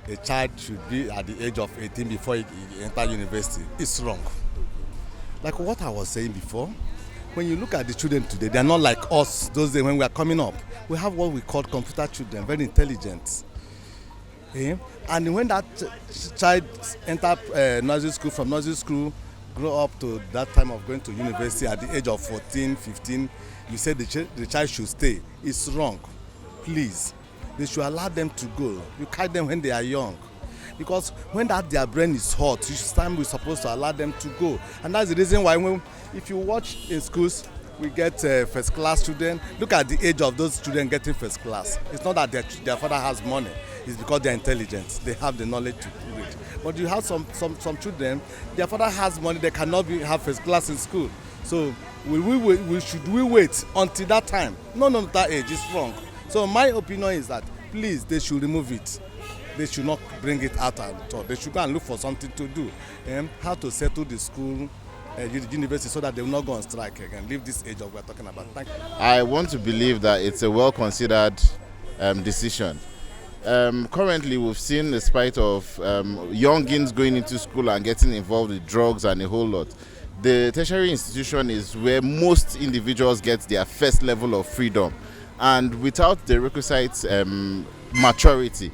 a child should be at the age of 18 before he enter university. It's wrong. Like what I was saying before, when you look at the children today, they are not like us those days when we are coming up. We have what we call computer children, very intelligent. And when that child enter nursery school, from nursery school, grow up to that time of going to university at the age of 14, 15, you say the child should stay. It's wrong. Please, they should allow them to go. You catch them when they are young. Because when their brain is hot, it's time we're supposed to allow them to go. And that's the reason why if you watch in schools, we get first class children. Look at the age of those children getting first class. It's not that their father has money. It's because they're intelligent. They have the knowledge to read. But you have some children, their father has money, they cannot have first class in school. So should we wait until that time? No, that age is wrong. So my opinion is that please, they should remove it. They should not bring it out at all. They should go and look for something to do. How to settle the school, the university, so that they will not go on strike again. Leave this age of we're talking about. Thank you. I want to believe that it's a well-considered decision. Currently, we've seen the spite of youngins going into school and getting involved with drugs and a whole lot. The tertiary institution is where most individuals get their first level of freedom. And without the requisite maturity,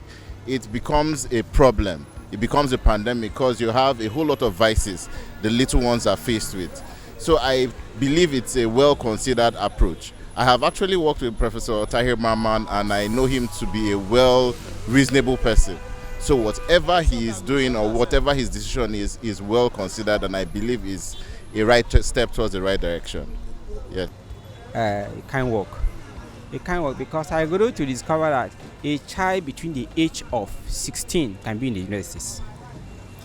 it becomes a problem. It becomes a pandemic because you have a whole lot of vices the little ones are faced with. So I believe it's a well-considered approach. I have actually worked with Professor Tahir Maman, and I know him to be a reasonable person. So whatever he is doing or whatever his decision is well considered, and I believe is a right step towards the right direction. Yeah. It can work. It can work because I grew to discover that a child between the age of 16 can be in the universities.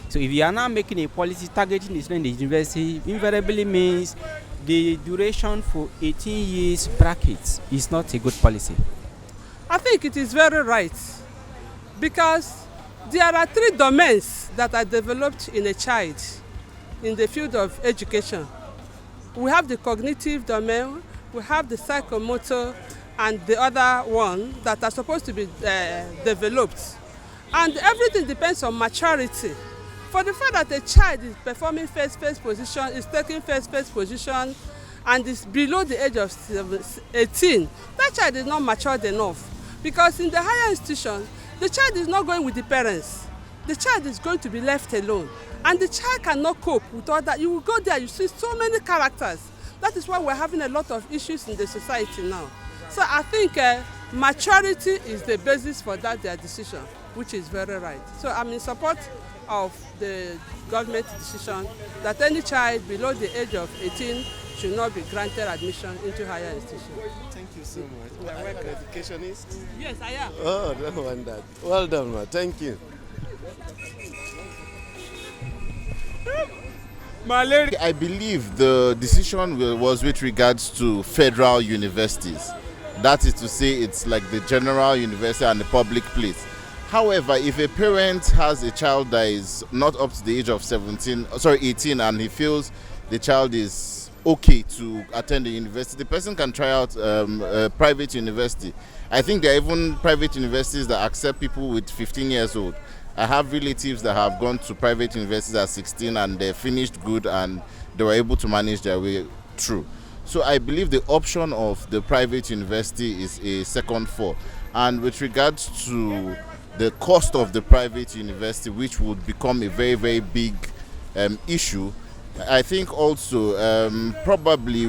So if you are now making a policy targeting the student in the university, invariably means the duration for 18 years brackets is not a good policy. I think it is very right because there are 3 domains that are developed in a child in the field of education. We have the cognitive domain, we have the psychomotor, and the other one that are supposed to be developed. And everything depends on maturity. For the fact that a child is performing first position, is taking first position, and is below the age of 18, that child is not matured enough. Because in the higher institution, the child is not going with the parents. The child is going to be left alone. And the child cannot cope with all that. You will go there, you see so many characters. That is why we're having a lot of issues in the society now. So I think maturity is the basis for their decision, which is very right. So I'm in support of the government decision that any child below the age of 18 should not be granted admission into higher institutions. Thank you so much. Are you an educationist? Yes, I am. Oh, no wonder. Well done, ma. Thank you. I believe the decision was with regards to federal universities. That is to say, it's like the general university and the public place. However, if a parent has a child that is not up to the age of 18, and he feels the child is okay to attend the university, the person can try out a private university. I think there are even private universities that accept people with 15 years old. I have relatives that have gone to private universities at 16 and they finished good and they were able to manage their way through. So I believe the option of the private university is a second thought. And with regards to the cost of the private university, which would become a very, very big issue, I think also probably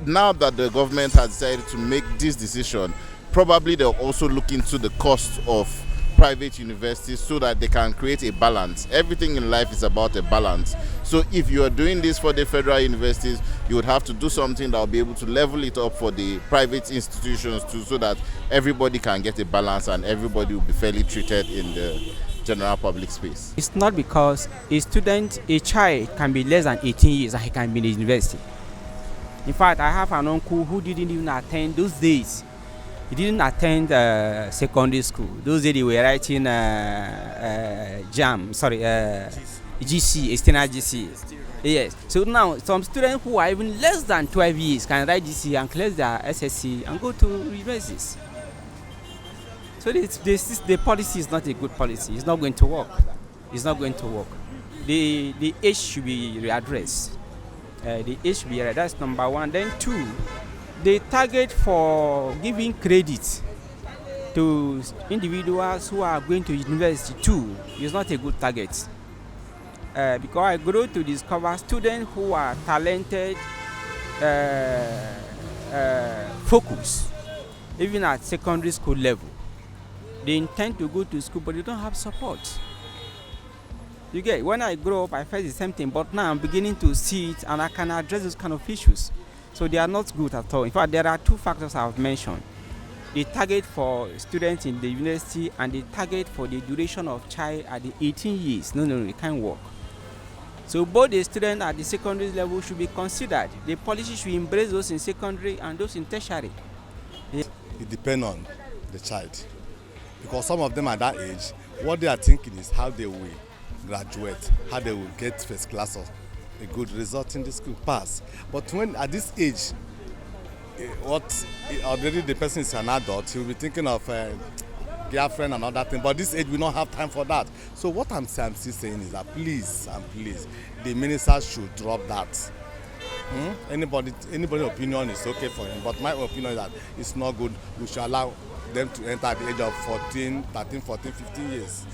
now that the government has decided to make this decision, probably they'll also look into the cost of private universities so that they can create a balance. Everything in life is about a balance. So if you are doing this for the federal universities, you would have to do something that will be able to level it up for the private institutions too, so that everybody can get a balance and everybody will be fairly treated in the general public space. It's not because a child can be less than 18 years and he can be in the university. In fact, I have an uncle who didn't even attend those days. He didn't attend secondary school. Those days they were writing Jamb, GC, external GC. Yes. So now some students who are even less than 12 years can write GC and clear their SSC and go to universities. So the policy is not a good policy. It's not going to work. It's not going to work. The age should be readdressed. The age should be readdressed. That's number one. Then two, the target for giving credit to individuals who are going to university too is not a good target. Because I grow to discover students who are talented, focus, even at secondary school level. They intend to go to school, but they don't have support. You get, when I grow up, I felt the same thing, but now I'm beginning to see it and I can address those kind of issues. So they are not good at all. In fact, there are two factors I've mentioned. The target for students in the university and the target for the duration of child at the 18 years. No, it can't work. So both the students at the secondary level should be considered. The policy should embrace those in secondary and those in tertiary. It depends on the child. Because some of them at that age, what they are thinking is how they will graduate, how they will get first class or a good result in the school, pass. But when at this age, already the person is an adult, he will be thinking of girlfriend and other thing. But this age, we don't have time for that. So what I'm still saying is that please, the minister should drop that. Anybody opinion is okay for him, but my opinion is that it's not good. We should allow them to enter at the age of 13, 14, 15 years.